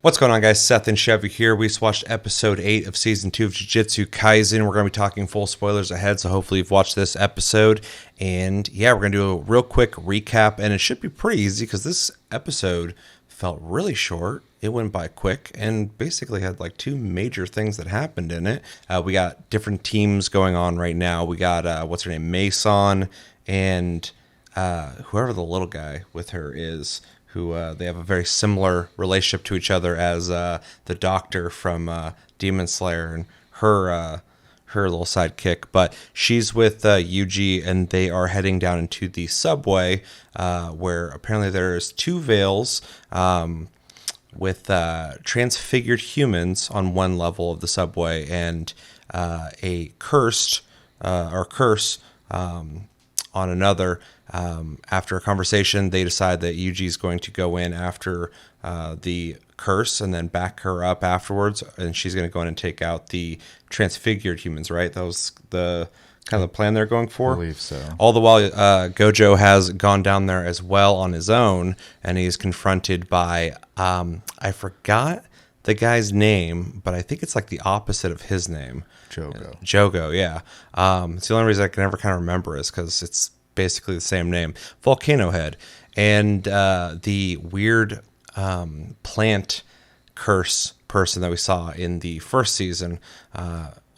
What's going on, guys? Seth and Chevy here. We just watched episode 8 of season 2 of Jujutsu Kaisen. We're going to be talking full spoilers ahead, so hopefully you've watched this episode. And yeah, we're going to do a real quick recap, and it should be pretty easy because this episode felt really short. It went by quick and basically had like two major things that happened in it. We got different teams going on right now. We got, what's her name, Mason, and whoever the little guy with her is, who they have a very similar relationship to each other as the doctor from Demon Slayer and her little sidekick. But she's with Yuji, and they are heading down into the subway where apparently there's two veils with transfigured humans on one level of the subway and a curse on another. After a conversation, they decide that Yuji's going to go in after the curse and then back her up afterwards, and she's going to go in and take out the transfigured humans, right? That was the kind of the plan they're going for. I believe so. All the while, Gojo has gone down there as well on his own, and he's confronted by, I forgot the guy's name, but I think it's like the opposite of his name. Jogo, yeah. It's the only reason I can ever kind of remember is because it's basically the same name. Volcano Head. And the weird plant curse person that we saw in the first season,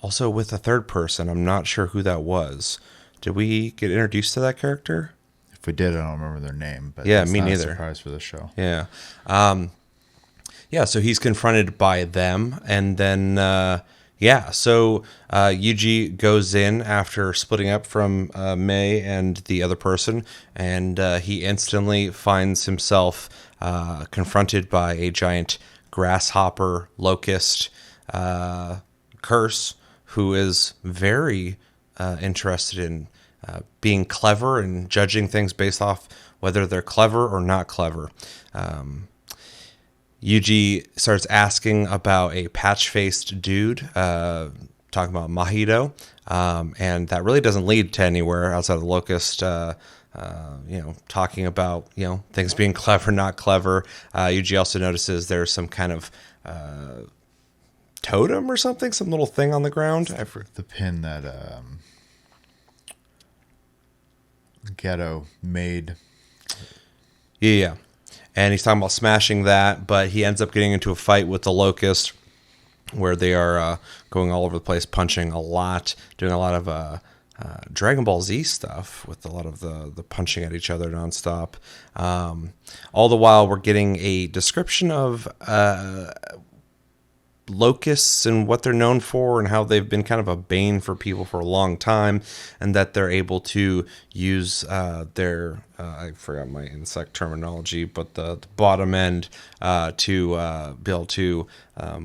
also with a third person. I'm not sure who that was. Did we get introduced to that character? If we did, I don't remember their name. But yeah, that's me not neither. A surprise for the show. Yeah. So he's confronted by them, and then so Yuji goes in after splitting up from Mei and the other person, and he instantly finds himself confronted by a giant grasshopper locust curse who is very interested in being clever and judging things based off whether they're clever or not clever. Yuji starts asking about a patch-faced dude, talking about Mahito, and that really doesn't lead to anywhere outside of the Locust, talking about, things being clever, not clever. Yuji also notices there's some kind of totem or something, some little thing on the ground. The pin that Ghetto made. Yeah. And he's talking about smashing that, but he ends up getting into a fight with the Locust where they are going all over the place, punching a lot, doing a lot of Dragon Ball Z stuff with a lot of the punching at each other nonstop. All the while, we're getting a description of locusts and what they're known for and how they've been kind of a bane for people for a long time, and that they're able to use their I forgot my insect terminology, but the bottom end to be able to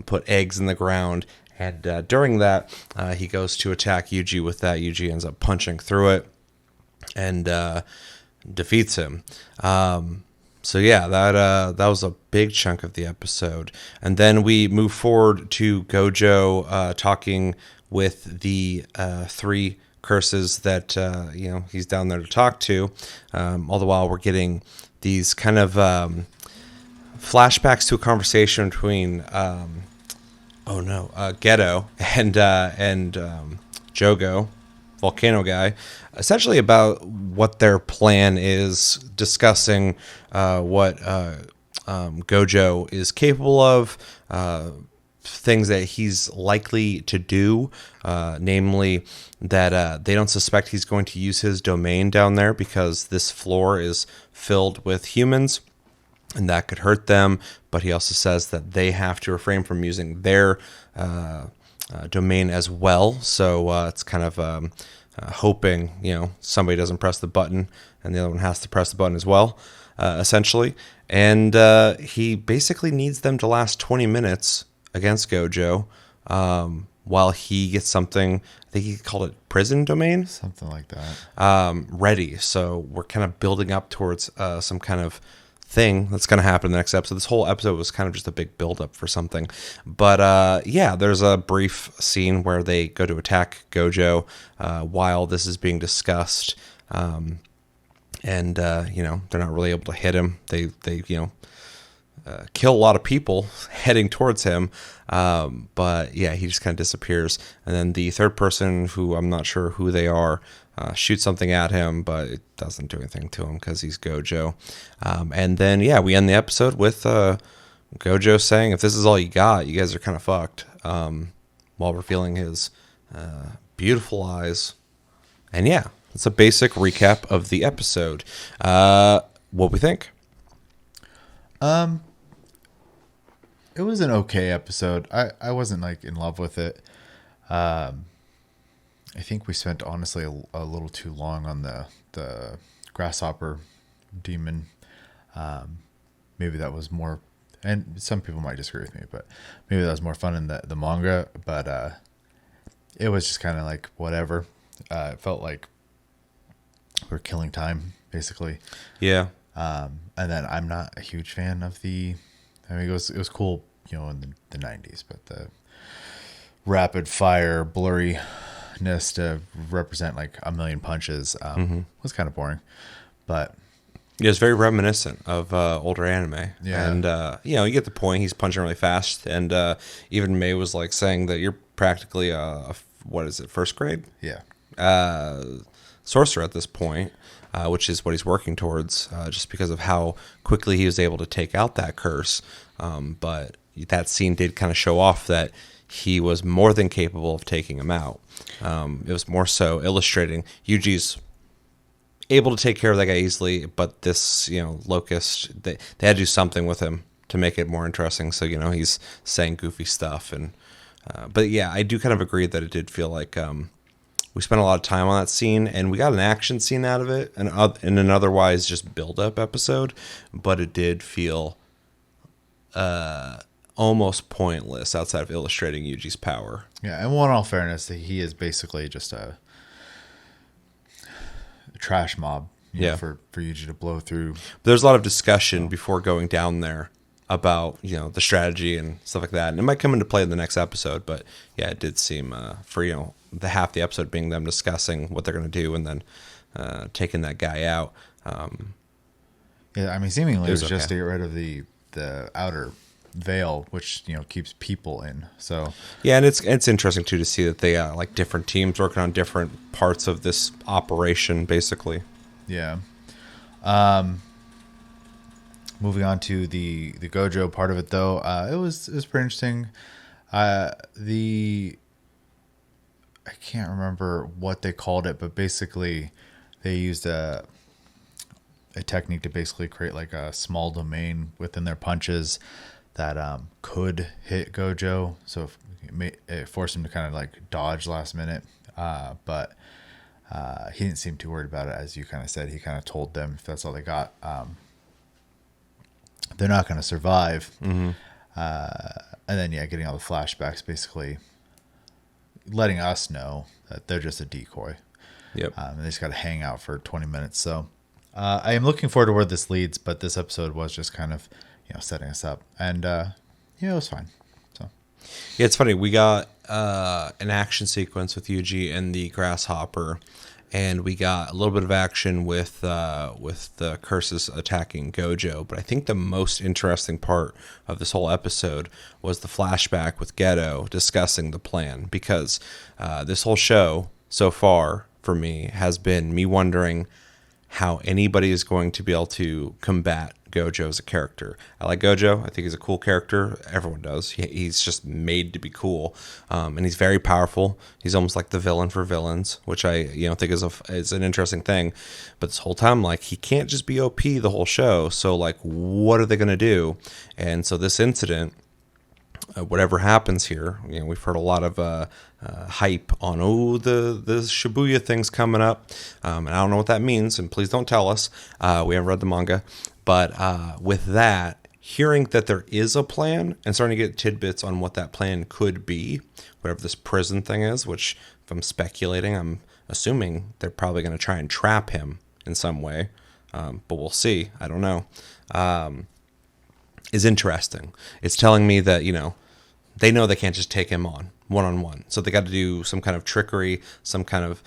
put eggs in the ground. And during that, he goes to attack Yuji with that. Yuji ends up punching through it and defeats him. So yeah, that was a big chunk of the episode. And then we move forward to Gojo talking with the three curses that he's down there to talk to. All the while we're getting these kind of flashbacks to a conversation between Ghetto and Jogo, Volcano guy, essentially about what their plan is, discussing what Gojo is capable of, things that he's likely to do, namely that they don't suspect he's going to use his domain down there because this floor is filled with humans and that could hurt them. But he also says that they have to refrain from using their domain as well. So it's kind of hoping, somebody doesn't press the button and the other one has to press the button as well, essentially. And he basically needs them to last 20 minutes against Gojo while he gets something, I think he called it prison domain? Something like that. Ready. So we're kind of building up towards some kind of thing that's going to happen in the next episode. This whole episode was kind of just a big build-up for something. But there's a brief scene where they go to attack Gojo while this is being discussed. And they're not really able to hit him. They kill a lot of people heading towards him. But yeah, he just kind of disappears. And then the third person, who I'm not sure who they are, shoots something at him, but it doesn't do anything to him because he's Gojo. And then, yeah, we end the episode with Gojo saying, if this is all you got, you guys are kind of fucked, while revealing his beautiful eyes. And yeah, it's a basic recap of the episode. What we think? It was an okay episode. I wasn't like in love with it. I think we spent honestly a little too long on the grasshopper demon. Maybe that was more, and some people might disagree with me, but maybe that was more fun in the manga. But it was just kind of like whatever. It felt like we're killing time basically. Yeah. And then I'm not a huge fan of the. I mean, it was cool, you know, in the 90s, but the rapid fire blurriness to represent like a million punches was kind of boring. But yeah, it's very reminiscent of older anime. Yeah. And, you know, you get the point. He's punching really fast. And even May was like saying that you're practically what is it, first grade? yeah. Sorcerer at this point. Which is what he's working towards, just because of how quickly he was able to take out that curse. But that scene did kind of show off that he was more than capable of taking him out. It was more so illustrating Yuji's able to take care of that guy easily, but this, you know, Locust, they had to do something with him to make it more interesting. So, you know, he's saying goofy stuff. But yeah, I do kind of agree that it did feel like... we spent a lot of time on that scene, and we got an action scene out of it, and in an otherwise just build-up episode, but it did feel almost pointless outside of illustrating Yuji's power. Yeah, and in all fairness, he is basically just a trash mob. You know, for Yuji to blow through. There's a lot of discussion before going down there about, you know, the strategy and stuff like that, and it might come into play in the next episode. But yeah, it did seem for, you know, the half the episode being them discussing what they're going to do and then taking that guy out. Yeah, I mean, seemingly it was okay. just to get rid of the outer veil, which, you know, keeps people in. So yeah, and it's interesting too to see that they like different teams working on different parts of this operation, basically. yeah. Moving on to the Gojo part of it, though, it was pretty interesting. I can't remember what they called it, but basically they used a technique to basically create like a small domain within their punches that could hit Gojo. So it forced him to kind of like dodge last minute. But he didn't seem too worried about it. As you kind of said, he kind of told them if that's all they got, they're not going to survive. Mm-hmm. And then, yeah, getting all the flashbacks, basically letting us know that they're just a decoy. Yep. And they just got to hang out for 20 minutes. So I am looking forward to where this leads, but this episode was just kind of, you know, setting us up. And, yeah, it was fine. So yeah, it's funny. We got an action sequence with Yuji and the grasshopper, and we got a little bit of action with the curses attacking Gojo. But I think the most interesting part of this whole episode was the flashback with Geto discussing the plan, because this whole show so far for me has been me wondering how anybody is going to be able to combat Gojo as a character. I like Gojo. I think he's a cool character. Everyone does. He's just made to be cool, and he's very powerful. He's almost like the villain for villains, which I think is an interesting thing. But this whole time, like, he can't just be OP the whole show. So like, what are they gonna do? And so this incident, whatever happens here, we've heard a lot of hype on the Shibuya thing's coming up, and I don't know what that means, and please don't tell us. We haven't read the manga, but with that, hearing that there is a plan and starting to get tidbits on what that plan could be, whatever this prison thing is, which if I'm speculating, I'm assuming they're probably going to try and trap him in some way, but we'll see. I don't know. Is interesting. It's telling me that, they know they can't just take him on one-on-one. So they got to do some kind of trickery, some kind of,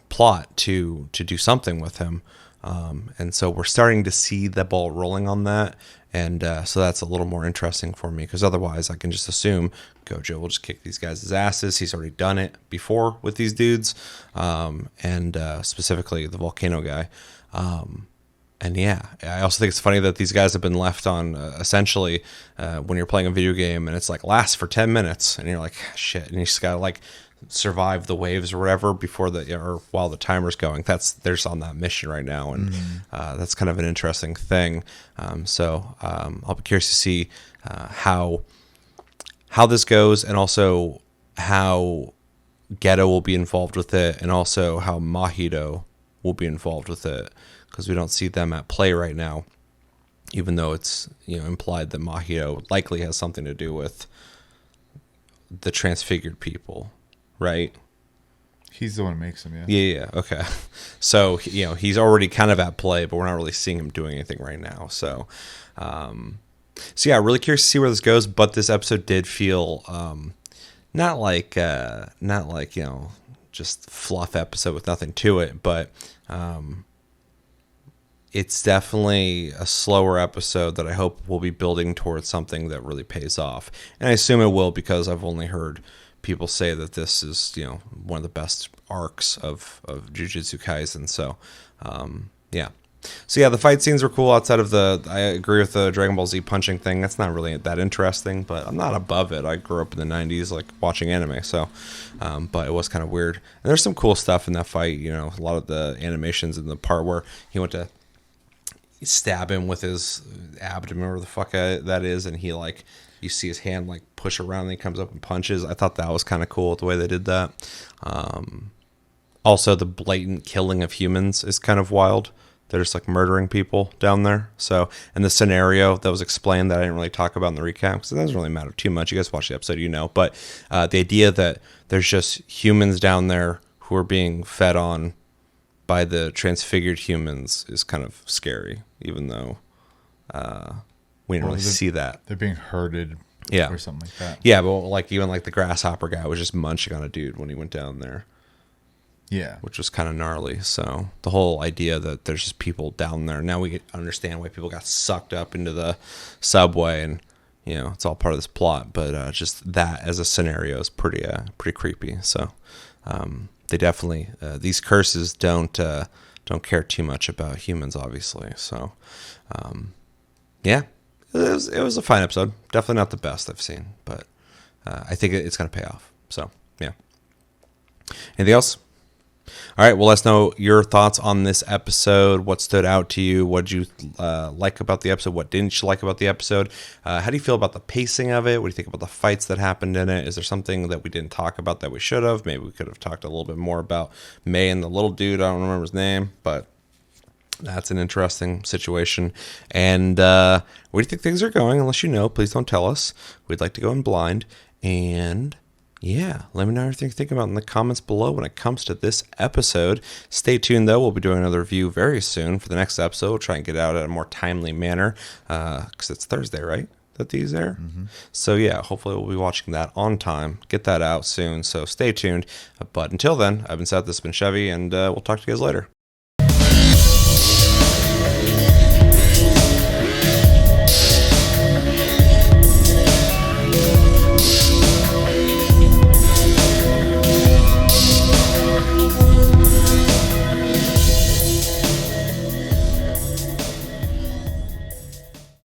plot to do something with him. And so we're starting to see the ball rolling on that. And so that's a little more interesting for me, because otherwise I can just assume Gojo will just kick these guys' asses. He's already done it before with these dudes, and specifically the volcano guy. And yeah, I also think it's funny that these guys have been left on essentially when you're playing a video game and it's like lasts for 10 minutes and you're like, shit, and you just gotta like survive the waves or whatever before or while the timer's going. They're just on that mission right now, and that's kind of an interesting thing. So I'll be curious to see how this goes, and also how Geto will be involved with it, and also how Mahito will be involved with it, because we don't see them at play right now, even though it's implied that Mahito likely has something to do with the transfigured people, right? He's the one who makes them, yeah. Yeah, okay. So, he's already kind of at play, but we're not really seeing him doing anything right now. So, yeah, really curious to see where this goes, but this episode did feel not like just fluff episode with nothing to it, but it's definitely a slower episode that I hope will be building towards something that really pays off. And I assume it will, because I've only heard people say that this is, one of the best arcs of Jujutsu Kaisen. So, yeah. So yeah, the fight scenes were cool outside of I agree with the Dragon Ball Z punching thing. That's not really that interesting, but I'm not above it. I grew up in the 90s, like watching anime. So, but it was kind of weird. And there's some cool stuff in that fight. A lot of the animations in the part where he went to stab him with his abdomen, or the fuck that is, and he like, you see his hand like push around and he comes up and punches. I thought that was kind of cool the way they did that. Also, the blatant killing of humans is kind of wild. They're just like murdering people down there. So, and the scenario that was explained that I didn't really talk about in the recap, because it doesn't really matter too much. You guys watch the episode, but the idea that there's just humans down there who are being fed on by the transfigured humans is kind of scary, even though we didn't really see that. They're being herded, or something like that. Yeah, but like even like the grasshopper guy was just munching on a dude when he went down there. Yeah, which was kind of gnarly. So the whole idea that there's just people down there, now we understand why people got sucked up into the subway, and it's all part of this plot. But just that as a scenario is pretty creepy. So they definitely these curses don't care too much about humans, obviously. So yeah, it was a fine episode. Definitely not the best I've seen, but I think it's gonna pay off. So yeah. Anything else? All right, well, let us know your thoughts on this episode. What stood out to you? What did you like about the episode? What didn't you like about the episode? How do you feel about the pacing of it? What do you think about the fights that happened in it? Is there something that we didn't talk about that we should have? Maybe we could have talked a little bit more about May and the little dude. I don't remember his name, but that's an interesting situation. And where do you think things are going? Unless you know, please don't tell us. We'd like to go in blind. And yeah, let me know everything you think about in the comments below when it comes to this episode. Stay tuned, though. We'll be doing another review very soon for the next episode. We'll try and get it out at a more timely manner, because it's Thursday, right, that these air? Mm-hmm. So yeah, hopefully we'll be watching that on time. Get that out soon, so stay tuned. But until then, I've been Seth, this has been Chevy, and we'll talk to you guys later.